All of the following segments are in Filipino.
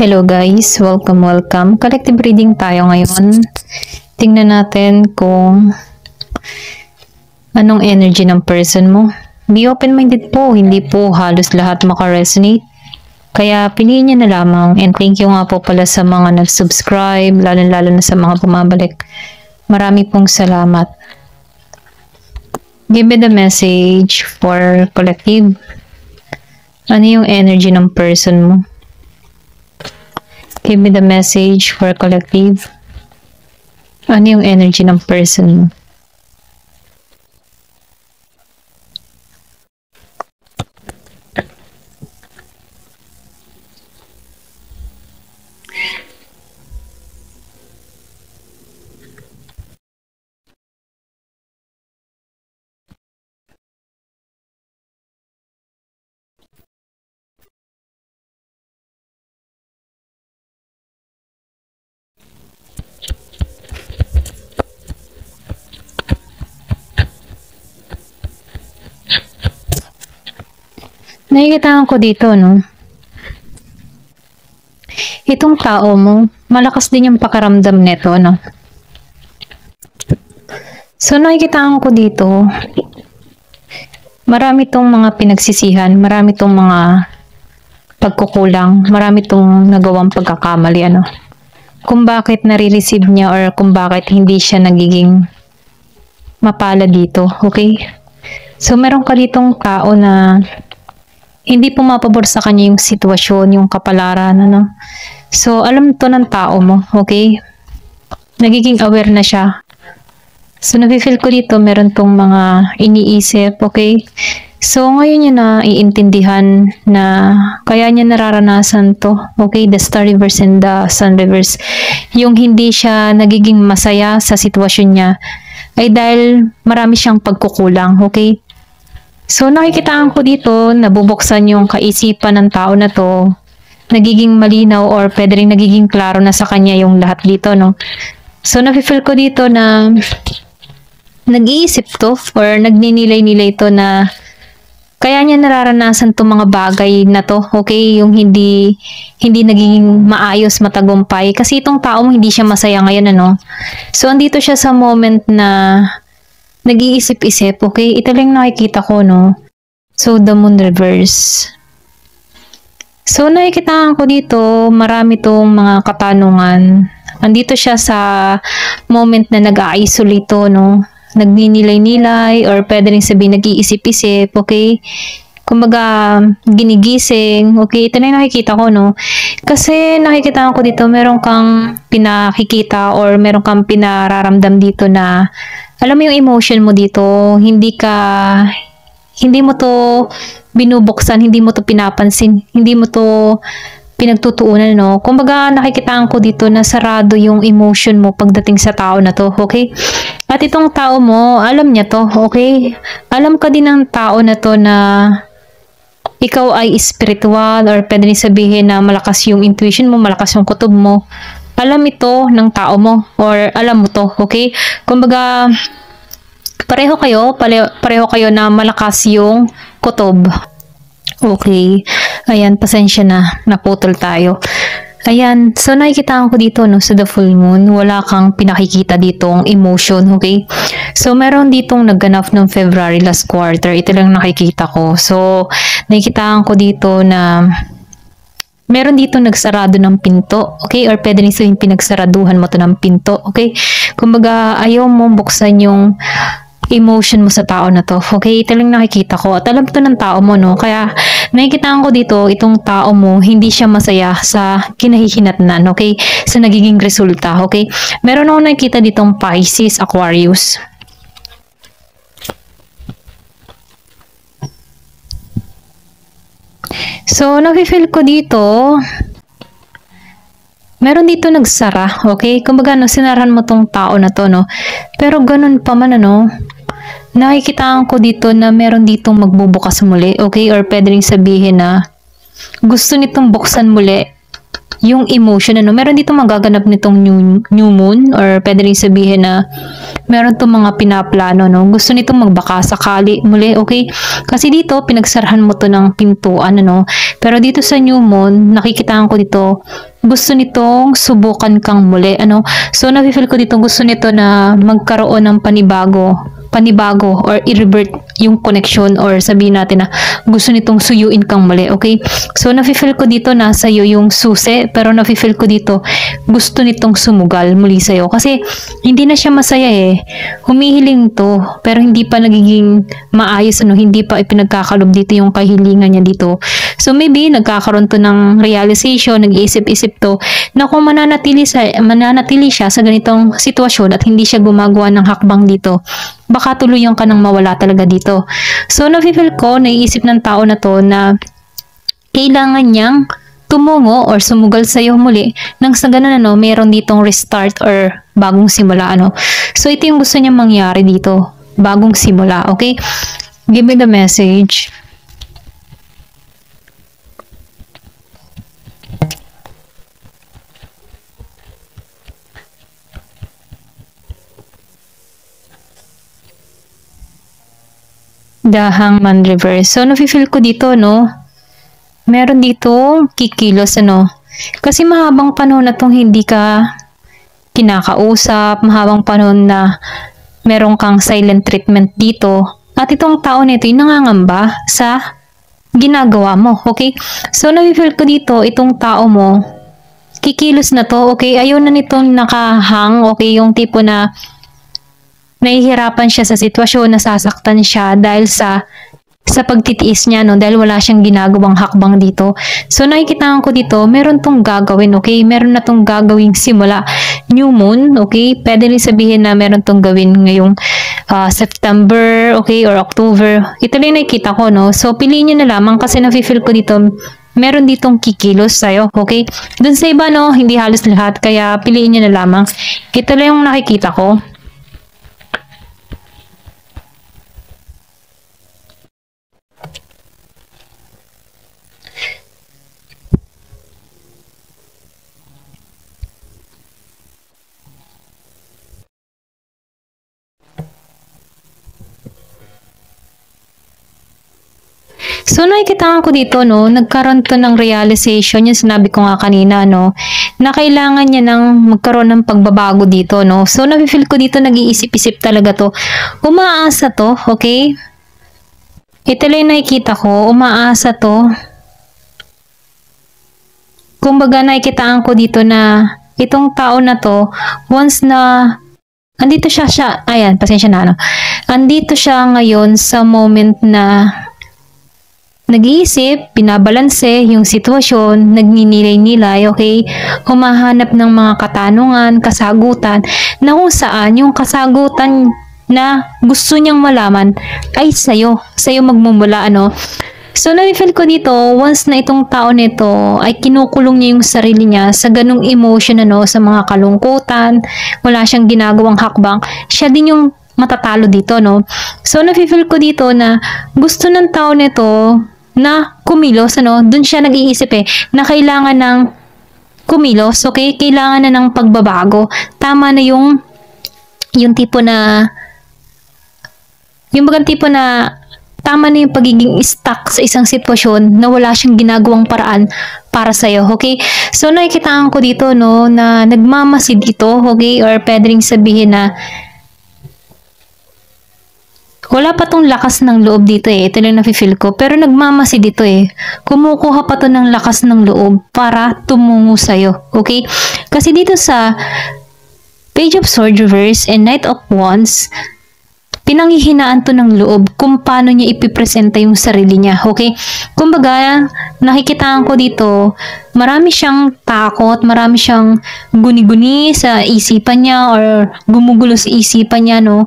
Hello guys, welcome. Collective reading tayo ngayon. Tingnan natin kung anong energy ng person mo. Be open-minded po, hindi po halos lahat makaresonate. Kaya piliin niyo na lamang, and thank you nga po pala sa mga nag-subscribe, lalo na sa mga bumabalik. Marami pong salamat. Give me the message for collective. Ano yung energy ng person mo? Give me the message for collective. Ano yung energy ng person mo? Nakikita ko dito, no? Itong tao mo, malakas din yung pakiramdam nito, no? So, nakikita ko dito, marami tong mga pinagsisihan, marami tong mga pagkukulang, marami tong nagawang pagkakamali, ano? Kung bakit nare-receive niya or kung bakit hindi siya nagiging mapala dito, okay? So, meron ka ditong tao na hindi pumapabor sa kanya yung sitwasyon, yung kapalaran, ano. So, alam to ng tao mo, okay? Nagiging aware na siya. So, nafe-feel ko dito, meron tong mga iniisip, okay? So, ngayon niya na iintindihan na kaya niya nararanasan to, okay? The star reverse and the sun reverse. Yung hindi siya nagiging masaya sa sitwasyon niya ay dahil marami siyang pagkukulang, okay? So, nakikitaan ko dito, nabubuksan yung kaisipan ng tao na to, nagiging malinaw or pwede rin nagiging klaro na sa kanya yung lahat dito, no? So, nafe-feel ko dito na nag-iisip to or nagninilay-nilay to na kaya niya nararanasan to mga bagay na to, okay? Yung hindi naging maayos, matagumpay. Kasi itong tao mo, hindi siya masaya ngayon, ano? So, andito siya sa moment na nag-iisip-isip, okay? Ito lang nakikita ko, no? So, the moon reverse. So, nakikita ko dito, marami tong mga katanungan. Andito siya sa moment na nag-a-isolate to, no? Nagninilay-nilay, or pwede rin sabihin nag-iisip-isip, okay? Kumbaga, ginigising, okay? Ito na nakikita ko, no? Kasi nakikita ko dito, meron kang pinakikita or meron kang pinararamdam dito na alam mo yung emotion mo dito, hindi mo to binubuksan, hindi mo to pinapansin, hindi mo to pinagtutuunan, no? Kumbaga, nakikitaan ko dito na sarado yung emotion mo pagdating sa tao na to, okay? At itong tao mo, alam niya to, okay? Alam ka din ng tao na to na ikaw ay spiritual or pwede rin sabihin na malakas yung intuition mo, malakas yung kutob mo. Alam ito ng tao mo or alam mo to, okay? Kumbaga, pareho kayo na malakas yung kutob. Okay. Ayan, pasensya na, naputol tayo. Ayan, so nakikita ko dito, no, sa the full moon, wala kang pinakikita ditong emotion, okay? So, meron ditong nagganap ng February last quarter. Ito lang nakikita ko. So, nakikita ko dito na meron dito nagsarado ng pinto, okay? Or pwede rin sabihin pinagsaraduhan mo to ng pinto, okay? Kumbaga, ayaw mo buksan yung emotion mo sa tao na to, okay? Ito lang nakikita ko. At alam to ng tao mo, no? Kaya, nakikita ko dito, itong tao mo, hindi siya masaya sa kinahihinatnan, okay? Sa nagiging resulta, okay? Meron ako nakikita ditong Pisces, Aquarius. So, nafe-feel ko dito, meron dito nagsara, okay? Kumbaga, no, sinarahan mo tong tao na to, no? Pero ganun pa man, ano, nakikitaan ko dito na meron ditong magbubukas muli, okay? Or pwede rin sabihin na gusto nitong buksan muli yung emotion, ano. Meron dito magaganap nitong new moon, or pwede rin sabihin na meron tong mga pinaplano, no. Gusto nitong magbaka sakali muli, okay? Kasi dito, pinagsarahan mo to ng pintuan, ano. Pero dito sa new moon, nakikitaan ko dito, gusto nitong subukan kang muli, ano. So, nafe-feel ko dito, gusto nito na magkaroon ng panibago or i-revert yung connection, or sabihin natin na gusto nitong suyuin kang muli, okay? So, nafe-feel ko dito na sa'yo yung susi, pero nafe-feel ko dito gusto nitong sumugal muli sa'yo. Kasi, hindi na siya masaya eh. Humihiling to, pero hindi pa nagiging maayos, ano, hindi pa ipinagkakalob dito yung kahilingan niya dito. So, maybe, nagkakaroon to ng realization, nag-iisip-isip to, na kung mananatili siya sa ganitong sitwasyon at hindi siya gumagawa ng hakbang dito, baka tuluyan ka nang mawala talaga dito. So, nafe-feel ko, naiisip ng tao na to na kailangan niyang tumungo or sumugal sa'yo muli nang sa ganun, ano, meron ditong restart or bagong simula, ano. So, ito yung gusto niya mangyari dito. Bagong simula, okay? Give me the message. The Hangman Reverse. So, nafe-feel ko dito, no? Meron dito kikilos, ano? Kasi mahabang panahon na tong hindi ka kinakausap, mahabang panahon na meron kang silent treatment dito. At itong tao nito yung nangangamba sa ginagawa mo, okay? So, nafe-feel ko dito, itong tao mo, kikilos na to, okay? Ayaw na nitong nakahang, okay? Yung tipo na nahihirapan siya sa sitwasyon, nasasaktan siya dahil sa pagtitiis niya, no, dahil wala siyang ginagawang hakbang dito. So, nakikita ko dito, meron tong gagawin, okay? Meron na tong gagawing simula. New moon, okay? Pwede rin sabihin na meron tong gawin ngayong September, okay, or October. Ito lang nakikita ko, no? So, piliin niyo na lamang kasi nafe-feel ko dito, meron ditong kikilos sa'yo, okay? Dun sa iba, no, hindi halos lahat, kaya piliin niyo na lamang. Ito lang yung nakikita ko. So, nakikita ko dito, no, nagkaroon to ng realization, yung sinabi ko nga kanina, no, na kailangan niya ng magkaroon ng pagbabago dito, no. So, nafe-feel ko dito, nag-iisip-isip talaga to. Umaasa to, okay? Ito lang yung nakikita ko, umaasa to. Kumbaga, nakikitaan ko dito na itong tao na to, once na andito siya, ayan, pasensya na, no. Andito siya ngayon sa moment na nag-iisip, binabalanse yung sitwasyon, nagninilay-nilay, okay? Humahanap ng mga katanungan, kasagutan, na kung saan yung kasagutan na gusto niyang malaman ay sa'yo magmumula, ano? So, na-feel ko dito, once na itong tao nito ay kinukulong niya yung sarili niya sa ganung emotion, ano, sa mga kalungkutan, wala siyang ginagawang hakbang, siya din yung matatalo dito, no? So, na-feel ko dito na gusto ng tao nito na kumilos, ano, dun siya nag-iisip na kailangan ng kumilos, okay? Kailangan na ng pagbabago. Tama na yung tipo na, yung bagang tipo na, tama na yung pagiging stuck sa isang sitwasyon na wala siyang ginagawang paraan para sa'yo, okay? So, nakikitaan ko dito, no, na nagmamasid ito, okay? Or pwede rin sabihin na wala pa tong lakas ng loob dito ito lang nafe-feel ko, pero nagmamasid dito kumukuha pa to ng lakas ng loob para tumungo sa'yo, okay? Kasi dito sa Page of Swords Reverse and Knight of Wands, pinanghihinaan to ng loob kung paano niya ipipresenta yung sarili niya, okay? Kumbaga, nakikitaan ko dito, marami siyang takot, marami siyang guni-guni sa isipan niya or gumugulo sa isipan niya, no?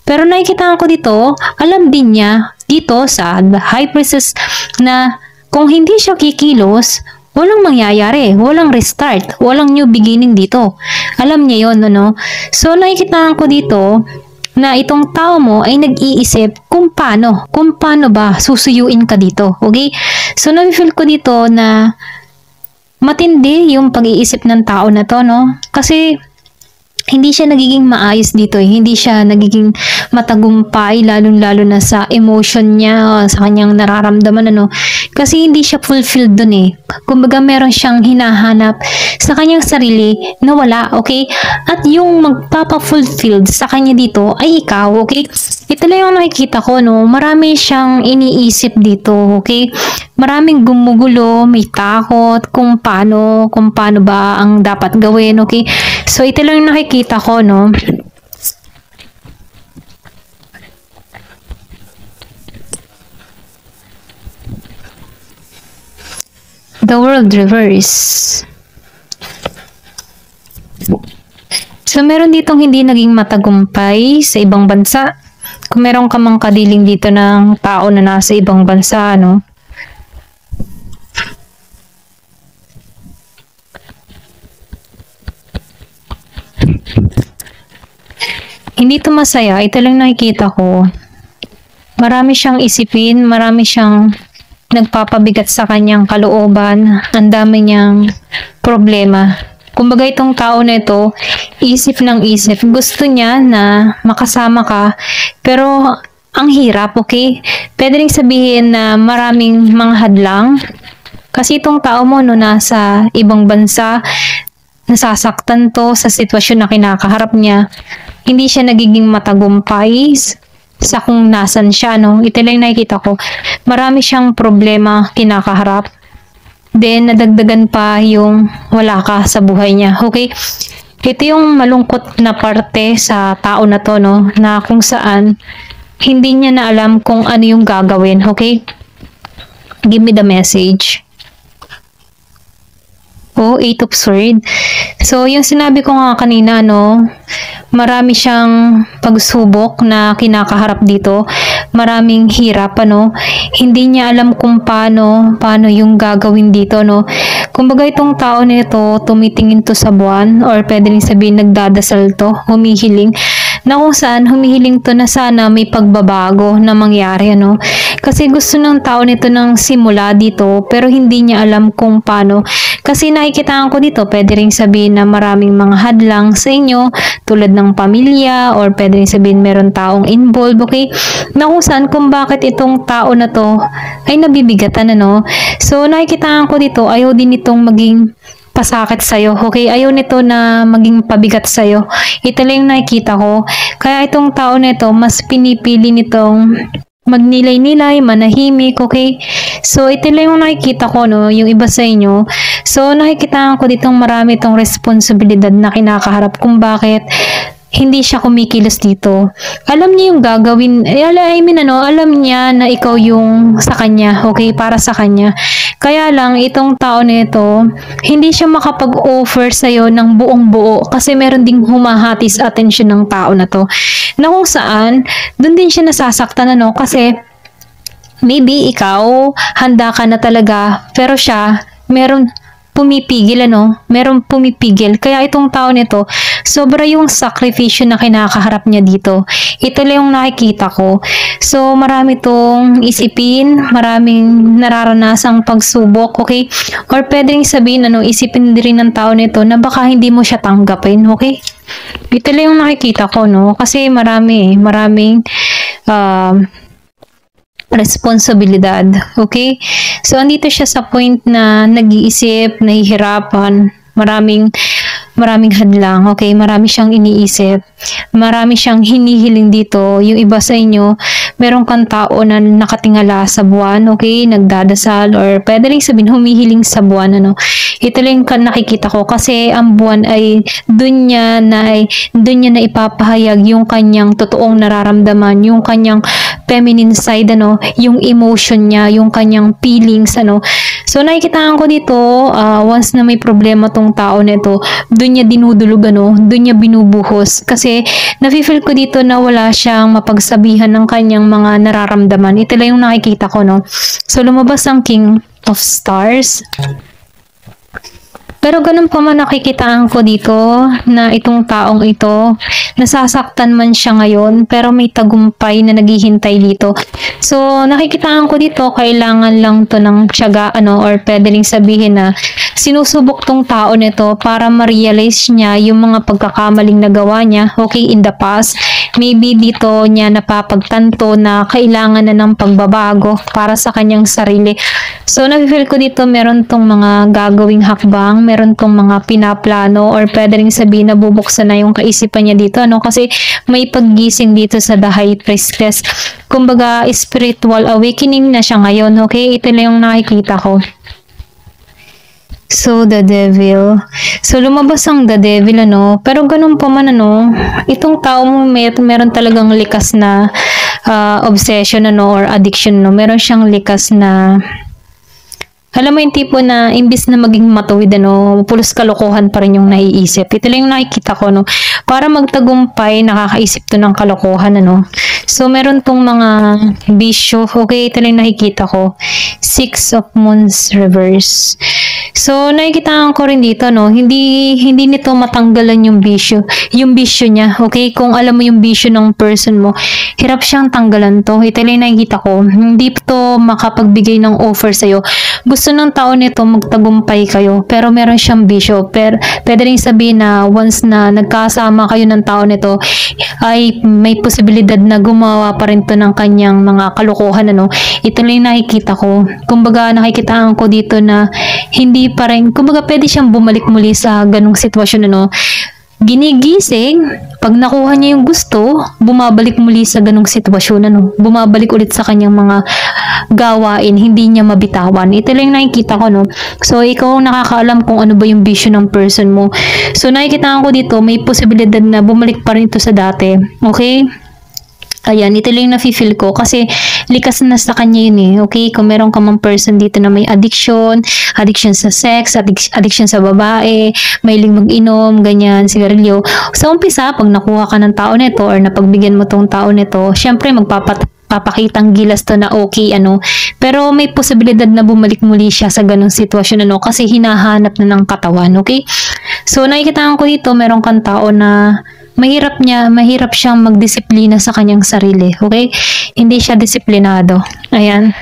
Pero nakikita ko dito, alam din niya dito sa The High Priestess na kung hindi siya kikilos, walang mangyayari, walang restart, walang new beginning dito. Alam niya yon, ano? So, nakikita ko dito na itong tao mo ay nag-iisip kung paano ba susuyuin ka dito, okay? So, na-feel ko dito na matindi yung pag-iisip ng tao na to, no? Kasi hindi siya nagiging maayos dito eh. Hindi siya nagiging matagumpay lalong-lalo na sa emotion niya, sa kanyang nararamdaman ano. Kasi hindi siya fulfilled dun eh. Kumbaga meron siyang hinahanap sa kanyang sarili na wala, okay? At yung magpapa-fulfilled sa kanya dito ay ikaw, okay? Ito lang yung nakikita ko, no? Marami siyang iniisip dito, okay? Maraming gumugulo, may takot kung paano ba ang dapat gawin, okay? So, ito lang yung nakikita ko, no? The world reverse. So, meron ditong hindi naging matagumpay sa ibang bansa. Kung meron ka mang kadiling dito ng tao na nasa ibang bansa, no? Hindi to masaya, ito lang nakikita ko. Marami siyang isipin, marami siyang nagpapabigat sa kanyang kalooban, ang dami niyang problema. Kumbaga itong tao na ito, isip ng isip. Gusto niya na makasama ka, pero ang hirap, okay? Pwede rin sabihin na maraming mga hadlang. Kasi itong tao mo no, nasa ibang bansa, nasasaktan to sa sitwasyon na kinakaharap niya. Hindi siya nagiging matagumpay sa kung nasan siya, no? Ito lang nakikita ko. Marami siyang problema kinakaharap. Then, nadagdagan pa yung wala ka sa buhay niya. Okay? Ito yung malungkot na parte sa tao na to, no? Na kung saan, hindi niya na alam kung ano yung gagawin. Okay? Give me the message. Oh, 8 of Swords. So, yung sinabi ko nga kanina, no, marami siyang pagsubok na kinakaharap dito. Maraming hirap, ano. Hindi niya alam kung paano yung gagawin dito, no. Kumbaga itong tao nito, tumitingin to sa buwan, or pwede rin sabihin nagdadasal to, humihiling, na kung saan humihiling to na sana may pagbabago na mangyari, ano. Kasi gusto ng tao nito ng simula dito, pero hindi niya alam kung paano. Kasi nakikitaan ko dito, pwede rin sabihin na maraming mga hadlang sa inyo, tulad ng pamilya, or pwede rin sabihin meron taong involved, okay? Na kung saan, kung bakit itong tao na to ay nabibigatan, ano? So, nakikitaan ko dito, ayaw din itong maging pasakit sa'yo, okay? Ayaw nito na maging pabigat sa'yo. Ito lang yung nakikita ko. Kaya itong tao na ito, mas pinipili nitong magnilay-nilay, manahimik, okay? So, ito lang yung nakikita ko, no? Yung iba sa inyo. So, nakikita ko ditong marami itong responsibilidad na kinakaharap kung bakit hindi siya kumikilos dito. Alam niya yung gagawin, alam niya na ikaw yung sa kanya, okay? Para sa kanya. Kaya lang, itong tao na ito, hindi siya makapag-offer sa'yo ng buong buo kasi meron ding humahati sa atensyon ng tao na to. Na kung saan, dun din siya nasasaktan, ano, kasi maybe ikaw, handa ka na talaga, pero siya, meron pumipigil, ano, meron pumipigil. Kaya itong tao nito, sobra yung sakripisyo na kinakaharap niya dito. Ito lang yung nakikita ko. So, marami tong isipin, maraming nararanasang pagsubok, okay? Or pwedeng sabihin, ano, isipin din ng tao nito na baka hindi mo siya tanggapin, okay? Ito lang yung nakikita ko, no? Kasi maraming responsibilidad. Okay? So, andito siya sa point na nag-iisip, nahihirapan, maraming hadlang, okay? Marami siyang iniisip. Marami siyang hinihiling dito. Yung iba sa inyo, meron kang tao na nakatingala sa buwan, okay? Nagdadasal, or pwede rin sabihin, humihiling sa buwan, ano? Ito lang yung nakikita ko kasi ang buwan ay dun niya na ipapahayag yung kanyang totoong nararamdaman, yung kanyang feminine side, ano, yung emotion niya, yung kanyang feelings, ano. So, nakikitaan ko dito, once na may problema tong tao nito, dun niya dinudulog, ano, dun niya binubuhos. Kasi, nafe-feel ko dito na wala siyang mapagsabihan ng kanyang mga nararamdaman. Ito lang yung nakikita ko, no. So, lumabas ang King of Stars. Pero ganun pa man nakikitaan ko dito na itong taong ito, nasasaktan man siya ngayon, pero may tagumpay na naghihintay dito. So, nakikitaan ko dito, kailangan lang to ng tiyaga, or pwede rin sabihin na sinusubok tong tao nito para ma-realize niya yung mga pagkakamaling nagawa niya, okay, in the past. Maybe dito niya napapagtanto na kailangan na ng pagbabago para sa kanyang sarili. So, nafe-feel ko dito meron tong mga gagawing hakbang, meron tong mga pinaplano, or pwede rin sabihin na bubuksan na yung kaisipan niya dito, kasi may paggising dito sa The High Priestess. Kumbaga, spiritual awakening na siya ngayon, okay? Ito lang yung nakikita ko. So, the devil. So, lumabas ang the devil, pero ganun pa man, itong tao mo meron talagang likas na obsession, or addiction, meron siyang likas na, alam mo yung tipo na imbis na maging matuwid, pulos kalokohan pa rin yung naiisip. Ito lang yung nakikita ko, para magtagumpay, nakakaisip to ng kalokohan, So, meron tong mga bisyo. Okay, ito lang yung nakikita ko. Six of Wands reverse. So, nakikita ko rin dito, hindi nito matanggalan yung bisyo niya, okay? Kung alam mo yung bisyo ng person mo, hirap siyang tanggalan to. Ito lang nakikita ko, hindi to makapagbigay ng offer sa'yo. Gusto ng tao nito magtagumpay kayo, pero meron siyang bisyo. Pero, pwede rin sabihin na once na nagkasama kayo ng tao nito, ay may posibilidad na gumawa pa rin to ng kanyang mga kalokohan, Ito lang nakikita ko. Kumbaga, nakikitaan ko dito na hindi pa rin, kumbaga pwede siyang bumalik muli sa ganung sitwasyon, ginigising, pag nakuha niya yung gusto, bumabalik muli sa ganung sitwasyon, bumabalik ulit sa kanyang mga gawain, hindi niya mabitawan. Ito lang nakikita ko, So, ikaw nakakaalam kung ano ba yung vision ng person mo. So, nakikita ko dito, may posibilidad na bumalik pa rin ito sa dati. Okay? Ayan, ito lang yung nafe-feel ko kasi likas na sa kanya yun, okay? Kung meron ka mang person dito na may addiction sa sex, addiction sa babae, mahilig mag-inom, ganyan, sigarilyo. Sa umpisa, pag nakuha ka ng tao nito or napagbigyan mo tong tao nito, syempre magpapakitang gilas to na okay, pero may posibilidad na bumalik muli siya sa ganung sitwasyon, kasi hinahanap na ng katawan, okay? So, nakikita ko dito, meron kang tao na mahirap siyang magdisiplina sa kanyang sarili, okay? Hindi siya disiplinado. Ayan.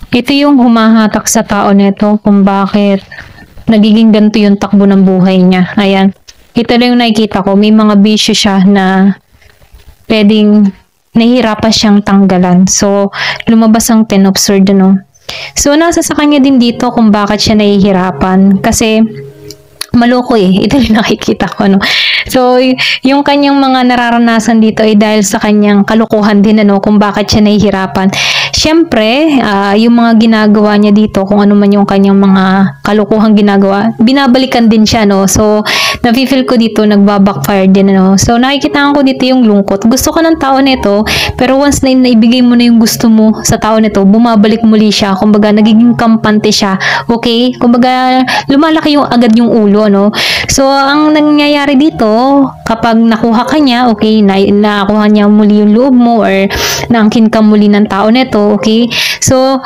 Ito yung humahatak sa tao nito kung bakit nagiging ganito yung takbo ng buhay niya. Ayan. Ito lang yung nakikita ko. May mga bisyo siya na pwedeng nahihirapan siyang tanggalan. So, lumabas ang Ten of Swords, So, nasa sa kanya din dito kung bakit siya nahihirapan. Kasi, maloko ito yung nakikita ko, So, yung kanyang mga nararanasan dito ay dahil sa kanyang kalukuhan din, kung bakit siya nahihirapan. Siyempre, yung mga ginagawa niya dito, kung ano man yung kanyang mga kalukuhang ginagawa, binabalikan din siya, So, nafe-feel ko dito, nagbabackfire din, So, nakikita ko dito yung lungkot. Gusto ko ng tao nito, pero once na naibigay mo na yung gusto mo sa tao nito, bumabalik muli siya. Kumbaga, nagiging kampante siya. Okay? Kumbaga, lumalaki agad yung ulo, So, ang nangyayari dito, kapag nakuha ka niya, okay, nakuha niya muli yung loob mo or naangkin ka muli ng tao nito, okay? So,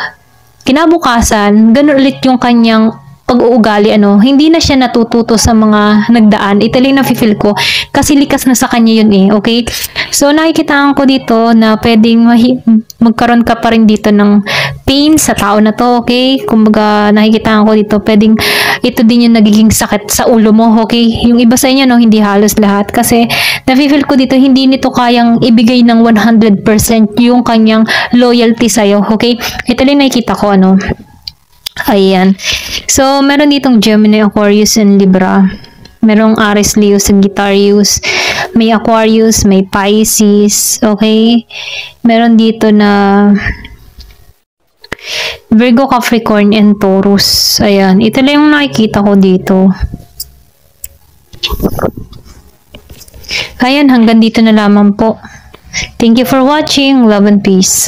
kinabukasan, ganun ulit yung kanyang pag-uugali, hindi na siya natututo sa mga nagdaan. Ito lang na-feel ko kasi likas na sa kanya yun, okay? So, nakikitaan ko dito na pwedeng magkaroon ka pa rin dito ng pain sa tao na to, okay? Kumbaga, nakikitaan ko dito, pwedeng ito din yung nagiging sakit sa ulo mo, okay? Yung iba sa inyo, hindi halos lahat. Kasi, na-feel ko dito, hindi nito kayang ibigay ng 100% yung kanyang loyalty sa'yo, okay? Ito lang nakikita ko, Ayan. So, meron ditong Gemini, Aquarius, and Libra. Merong Aries, Leo, Sagittarius. May Aquarius, may Pisces. Okay? Meron dito na Virgo, Capricorn, and Taurus. Ayan. Ito lang yung nakikita ko dito. Ayan, hanggang dito na lamang po. Thank you for watching. Love and peace.